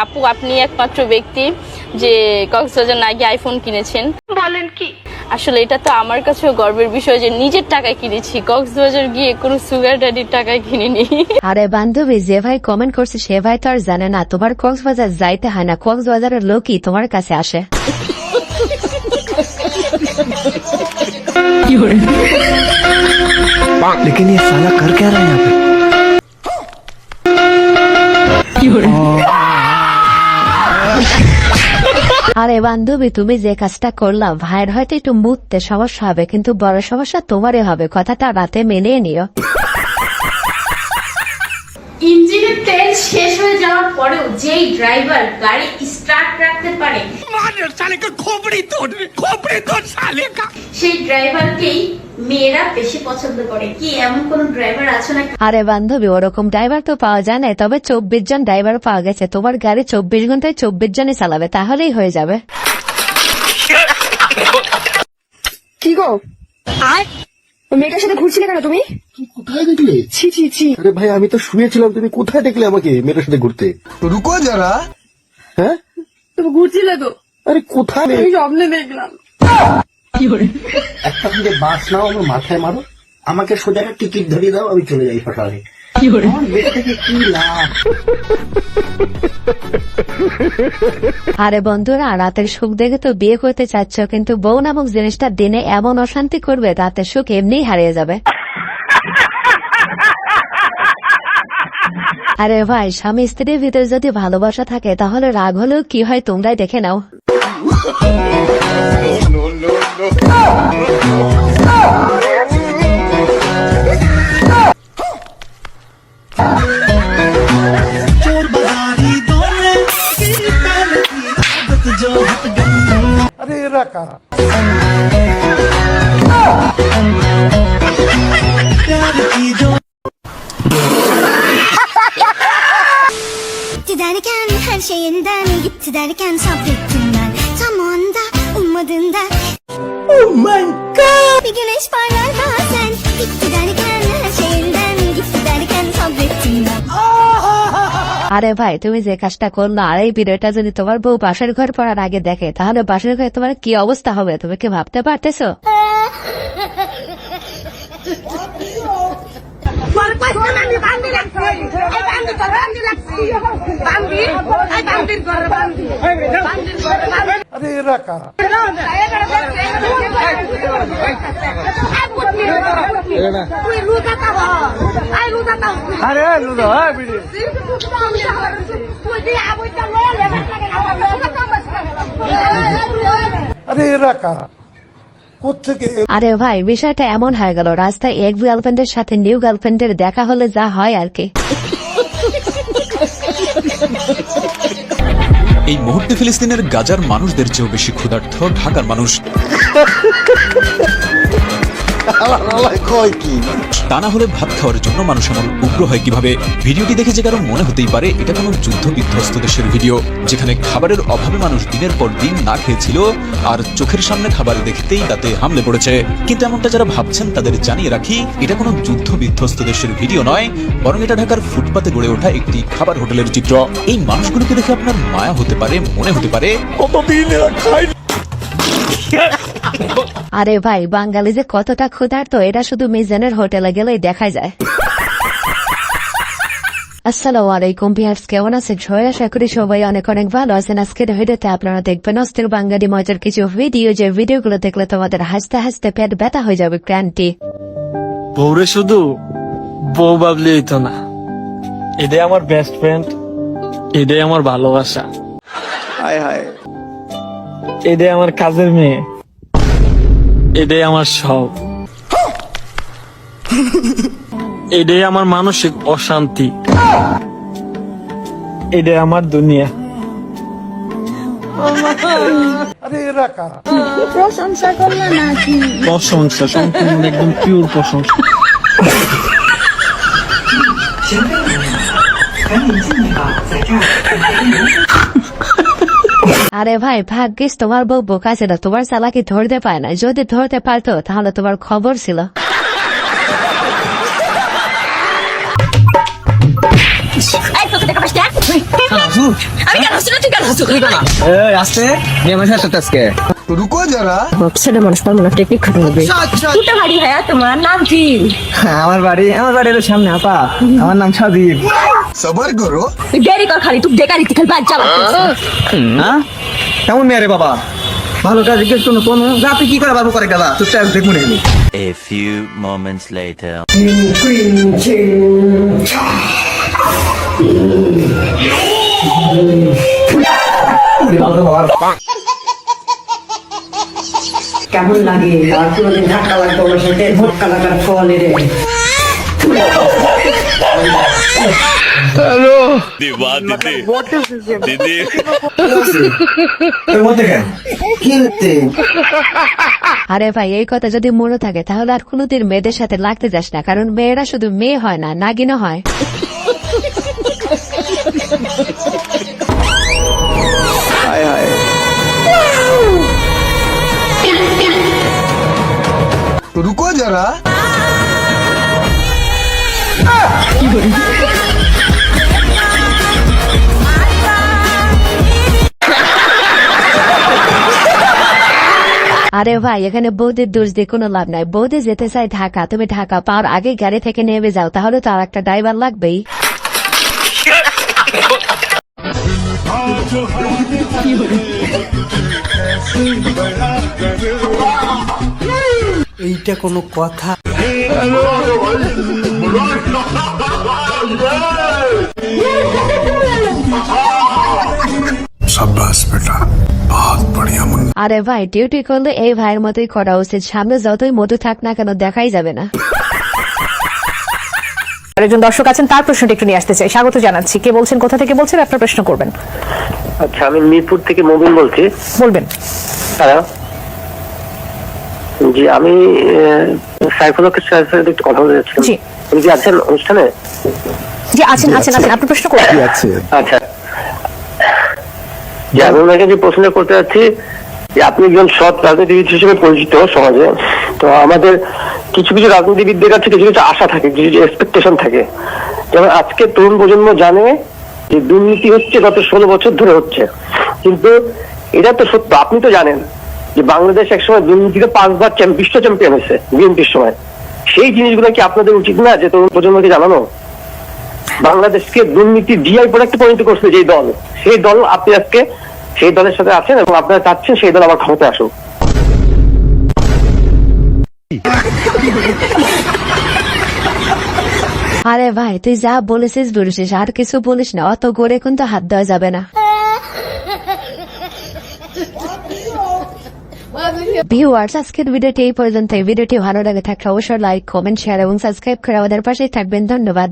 আপু আপনি একমাত্র ব্যক্তি যে কক্সবাজার না গিয়ে আইফোন কিনেছেন। বলেন কি? আসলে এটা তো আমার কাছেও গর্বের বিষয় যে নিজের টাকায় কিনেছি, কক্সবাজার গিয়ে কোনো সুগার ড্যাডির টাকায় কিনিনি। আরে বান্ধবী, যে ভাই কমেন্ট করছে সে ভাই তো আর জানে না তোমার কক্সবাজার যাইতে হয় না, কক্সবাজারের লোকই তোমার কাছে আসে। लेकिन ये साला कर क्या रहा है यहाँ पे? আরে বান্ধবী, তুমি যে কাজটা করলাম ভাইয়ের হয়তো একটু মুততে সমস্যা হবে, কিন্তু বড় সমস্যা তোমারই হবে, কথাটা রাতে মেনে নিও। ইঞ্জিনের তেল শেষ হয়ে যাওয়ার পরেও যেই ড্রাইভার গাড়ি স্টার্ট রাখতে পারে সেই ড্রাইভারকেই মেয়েরা বেশি পছন্দ করে। কি এমন কোন ড্রাইভার আছে না? আরে বান্ধবী, ওরকম ড্রাইভার তো পাওয়া যায় না, তবে 24 জন ড্রাইভার পাওয়া গেছে। তোমার গাড়ি 24 ঘন্টায় 24 জনই চালাবে, তাহলেই হয়ে যাবে। কি গো, আর মেয়েটার সাথে ঘুরছিলে কেন তুমি? কোথায় দেখলে? ছি ছি ছি। আরে ভাই আমি তো শুয়েছিলাম, তুমি কোথায় দেখলে আমাকে মেয়েটার সাথে ঘুরতে? रुको जरा। হ্যাঁ তুমি ঘুরছিলে তো? আরে কোথায়? আমি স্বপ্নে দেখলাম। একটা থেকে বাস নাও, আমার মাথায় মারো, আমাকে সোজা একটা টিকিট ধরিয়ে দাও, আমি চলে যাই ফাঁসারে। আমার মেয়ে থেকে কি লাভ? আরে বন্ধুরা, রাতের সুখ দেখে তো বিয়ে করতে চাচ্ছ, কিন্তু বউ নামক জিনিসটা দিনে এমন অশান্তি করবে রাতের সুখ এমনিই হারিয়ে যাবে। আরে ভাই, স্বামী স্ত্রীর ভিতরে যদি ভালোবাসা থাকে তাহলে রাগ হলেও কি হয় তোমরাই দেখে নাও। अरे रखा Gitti derken her şey yeniden gitti derken sabrettim ben tam o anda ummadığında. Oh my god. Bir güneş parlar bazen gitti derken her şey yeniden gitti derken sabrettim ben. আরে ভাই, তুমি যে কাজটা করলো আর এই ভিডিওটা যদি তোমার বউ বাসের ঘর পড়ার আগে দেখে তাহলে বাসের ঘরে তোমার কি অবস্থা হবে তুমি কি ভাবতে পারতেছো? अरे रखा अरे लूदो अरे रखा আরে ভাই, বিষয়টা এমন হয়ে গেল রাস্তায় এক গার্লফ্রেন্ডের সাথে নিউ গার্লফ্রেন্ডের দেখা হলে যা হয় আর কি। এই মুহূর্তে ফিলিস্তিনের গাজার মানুষদের চেয়েও বেশি ক্ষুধার্ত ঢাকার মানুষ। তা না হলে ভাত খাওয়ার জন্য মানুষ এমন উগ্র হয় কিভাবে? ভিডিওটি দেখে যে কারো মনে হতেই পারে এটা কোনো যুদ্ধ বিধ্বস্ত দেশের ভিডিও, যেখানে খাবারের অভাবে মানুষ দিনের পর দিন না খেয়েছিল আর চোখের সামনে খাবার দেখতেই তাতে হামলে পড়েছে। কিন্তু এমনটা যারা ভাবছেন তাদের জানিয়ে রাখি, এটা কোনো যুদ্ধ বিধ্বস্ত দেশের ভিডিও নয়, বরং এটা ঢাকার ফুটপাতে গড়ে ওঠা একটি খাবার হোটেলের চিত্র। এই মানুষগুলোকে দেখে আপনার মায়া হতে পারে, মনে হতে পারে কতদিন এরা খায়। আরে ভাই, বাঙালি যে কতটা ক্ষুধার্ত এটা শুধু মিজানের হোটেলে গেলেই দেখা যায়। আসসালামু আলাইকুম ভিউয়ার্স, কেমন আছেন সবাই? আশা করি সবাই অনেক অনেক ভালো আছেন। আজকের ভিডিওতে আপনারা দেখবেন অস্থির বাঙালি মজার কিছু ভিডিও, যে ভিডিওগুলো দেখলে তোমাদের হাসতে হাসতে পেট ব্যথা হয়ে যাবে। ক্রান্তি বউরে শুধু বউ ভাবলে হইতো না, এটাই আমার বেস্ট ফ্রেন্ড, এটাই আমার ভালোবাসা, हाय हाय এটাই আমার কাজের মেয়ে, এটাই আমার সব, এটাই আমার মানসিক অশান্তি, এটাই আমার দুনিয়া। अरे रखा প্রশংসা করলে নাকি? প্রশংসা সম্পূর্ণ একদম পিওর প্রশংসা। আরে ভাই, ভাগ্যিস তোমার বউ বোকা ছিল, তোমার চালাকি ধরতে পায় না, যদি ধরতে পারতো তাহলে তোমার খবর ছিল। এই তোকে দেখা পাস আমি কেন হাসু না, তুই কেন হাসু? আসতে নিয়ে আমার সাথে আজকে ছেলে মানুষ পারবো না, টেকনিক খাটানো হবে। কোথা বাড়ি ভাইয়া, তোমার নাম কি? আমার বাড়ি হলো সামনে আপা, আমার নাম সাদিব। তুই দেরি কর খালি, তুই বেকারি খালি বাদ যা। হ্যাঁ কেমন মেয়ে রে বাবা, ভালো কাজ জিজ্ঞেস কোনো কোনো রাতে কি করে বাবু করে গেলা তুই দেখুন। A few moments later. কেমন লাগে আর কোনোদিন ধাক্কা লাগবে ওর সাথে, ভোটকা লাগার ফলে রে। আরে ভাই, এই কথা যদি মনে থাকে তাহলে আর কোনোদিন মেয়েদের সাথে লাগতে যাস না, কারণ মেয়েরা শুধু মেয়ে হয় না, নাগিনও হয়। हाय हाय रुको जरा আরে ভাই, এখানে বৌদির দোষ দিয়ে কোনো লাভ নাই। বৌদি যেতে চাই ঢাকা, তুমি ঢাকা পাওয়ার আগে গাড়ি থেকে নেমে যাও, তাহলে তো আর একটা ড্রাইভার লাগবেই। এইটা কোনো কথা? আরে ভাই, ডিউটি করলে এই ভাইয়ের মতোই করা উচিত। সামনে যতই মধু থাক না কেন, দেখাই যাবে না। একজন দর্শক আছেন, তার প্রশ্নটা একটু নিয়ে আসতে চাই। স্বাগত জানাচ্ছি। কে বলছেন, কোথা থেকে বলছেন, আপনার প্রশ্ন করবেন। আচ্ছা, আমি মিরপুর থেকে মবিন বলছি। বলবেন। হ্যালো, জি আমি সাইফুলকের সাথে একটু কথা বলতে চাচ্ছিলাম। জি। উনি কি আছেন অনুষ্ঠানে? জি আছেন আছেন আছেন, আপনার প্রশ্ন করবেন। আচ্ছা, যে আমি ওনাকে যে প্রশ্ন করতে যাচ্ছি, যে আপনি একজন সৎ রাজনীতিবিদ হিসেবে পরিচিত সমাজে, তো আমাদের কিছু কিছু রাজনীতিবিদদের কাছে কিছু কিছু আশা থাকে, কিছু কিছু এক্সপেকটেশন থাকে। যেমন আজকে তরুণ প্রজন্ম জানে যে দুর্নীতি হচ্ছে গত 16 বছর ধরে হচ্ছে, কিন্তু এটা তো সত্য। আপনি তো জানেন যে বাংলাদেশ একসময় দুর্নীতিতে 5 বার বিশ্ব চ্যাম্পিয়ন হয়েছে বিএনপির সময়। সেই জিনিসগুলো কি আপনাদের উচিত না যে তরুণ প্রজন্মকে জানানো? বাংলাদেশকে দুর্নীতি জিআই প্রোডাক্টে পরিণত করছে যে দল, সেই দল আপনি আজকে সেই দলের সাথে আছেন এবং আপনারা চাচ্ছেন সেই দল আবার ক্ষমতায় আসুক। আরে ভাই, তুই যা বলেছিস বলেছিস, আর কিছু বলিস না। অত গড়ে কিন্তু হাত দেওয়া যাবে না। ভিউয়ার্স, আজকের ভিডিওটি এই পর্যন্ত। ভিডিওটি ভালো লাগে থাকলে অবশ্যই লাইক, কমেন্ট, শেয়ার এবং সাবস্ক্রাইব করে আমাদের পাশেই থাকবেন। ধন্যবাদ।